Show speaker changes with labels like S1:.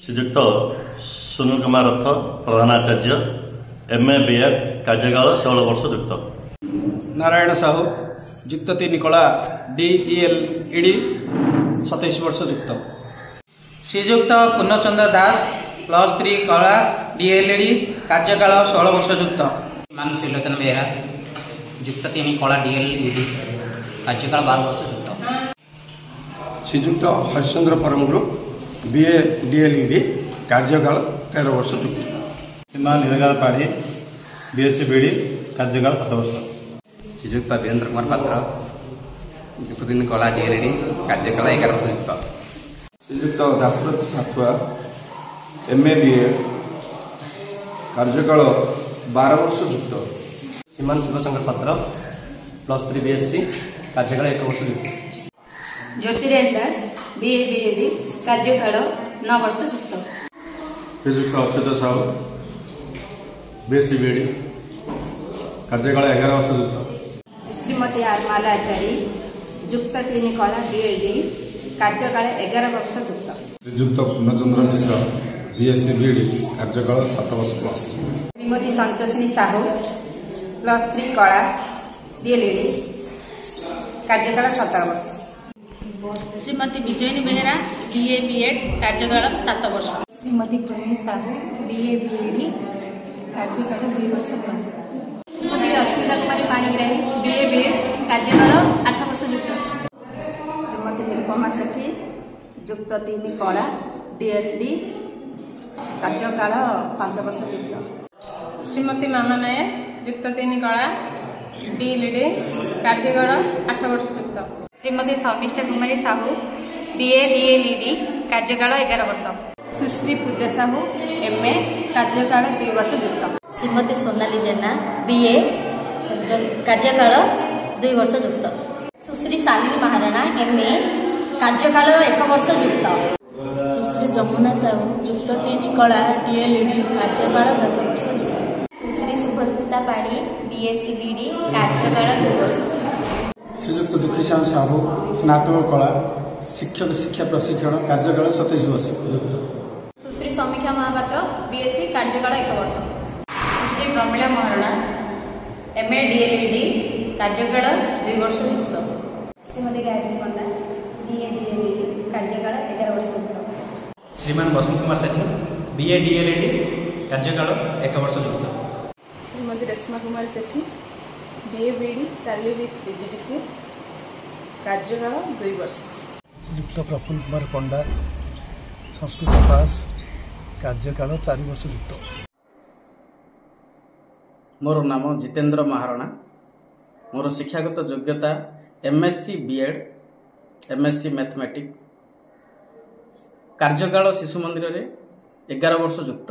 S1: श्रीजुक्त सुनील कुमार रथ प्रधानाचार्य MA BEd कार्यकाल 16 वर्ष युक्त।
S2: नारायण साहू युक्त 3 कला DELED 27 वर्ष युक्त।
S3: श्रीजुक्त पूर्णचंद्र दास +3 कला DELED कार्यकाल 16 वर्ष युक्त।
S4: मान त्रिलोचन बेहरा युक्त 3 कला DELED कार्यकाल 12 वर्ष युक्त।
S5: श्रीजुक्त हरिश्चंद्र परम ग्रुप BA DLED कार्यकाल 13 वर्ष युक्त।
S6: श्रीमान निरंजन पाढ़ी BSc BD कार्यकाल 7 वर्ष।
S7: श्रीजुक्त वीरेंद्र कुमार पात्र युक्त 3 कला DLED कार्यकाल 11 वर्ष युक्त।
S5: श्रीजुक्त दासरथ साथुआ MA BEd कार्यकाल 12 वर्ष युक्त।
S8: श्रीमान शिवशंकर पात्र +3 BSc कार्यकाल 1 वर्ष युक्त।
S9: ज्योतिराज दास BA BEd कार्यकाल 9 वर्ष युक्त।
S6: श्रीजुक्त अच्युत साहू BSc BD कार्यकाल 11 वर्ष युक्त।
S9: श्रीमती आरमाला आचार्य युक्त 3 कला DELED कार्यकाल 11 वर्ष युक्त।
S5: श्रीजुक्त पूर्णचंद्र मिश्र BSc BD कार्यकाल 7 वर्ष प्लस।
S9: श्रीमती संतोषिनी साहू +3 कला DELED कार्यकाल 17 वर्ष।
S10: श्रीमती विजयनी बेहरा BA BEd कार्यकाल 7 वर्ष।
S11: श्रीमती कृमि साहू BA BEd कार्यकाल 2 वर्ष प्लस।
S10: श्रीमती अस्मिता कुमारी पाणीग्राही BA BEd कार्यकाल 8 वर्ष युक्त।
S9: श्रीमती निरुपमा सेठी युक्त 3 कला DELED कार्यकाल 5 वर्ष युक्त।
S10: श्रीमती मामा नायक युक्त 3 कला DELED कार्यकाल 8 वर्ष युक्त। श्रीमती शर्मिष्ठा कुमारी साहू BA DELED कार्यकाल 11 वर्ष।
S9: सुश्री पूजा साहू MA कार्यकाल 2 वर्ष युक्त।
S11: श्रीमती सोनाली जेना BA कार्यकाल 2 वर्ष युक्त। सुश्री शालिनी महाराणा MA कार्यकाल 1 वर्ष युक्त। सुश्री जमुना साहू युक्त 3 कला DELED कार्यकाल 10 वर्ष युक्त।
S9: सुश्री सुभस्मिता पाढ़ी BSc BD कार्यकाल 2 वर्ष।
S2: श्रीजुक्त दुखीश्याम साहू स्नातक कला शिक्षक शिक्षा प्रशिक्षण कार्यकाल 27 वर्ष युक्त।
S10: सुश्री समीक्षा महापात्र BSc कार्यकाल 1 वर्ष। सुश्री प्रमिला महाराणा MA DELED कार्यकाल 2 वर्ष युक्त।
S9: श्रीमती गायत्री पंडा BA DELED कार्यकाल 11 वर्ष युक्त।
S8: श्रीमान बसंत कुमार सेठी BA DELED कार्यकाल 1 वर्ष युक्त।
S10: श्रीमती रेश्मा कुमारी सेठी BA BD Tally with PGDC कार्यकाल 2 वर्ष।
S2: श्रीजुक्त प्रफुल्ल कुमार पंडा संस्कृत पास कार्यकाल 4 वर्ष युक्त।
S4: मोर नाम जितेंद्र महाराणा। मोर शिक्षागत योग्यता MSc BEd MSc मैथमेटिक्स कार्यकाल शिशु मंदिर 11 वर्ष युक्त।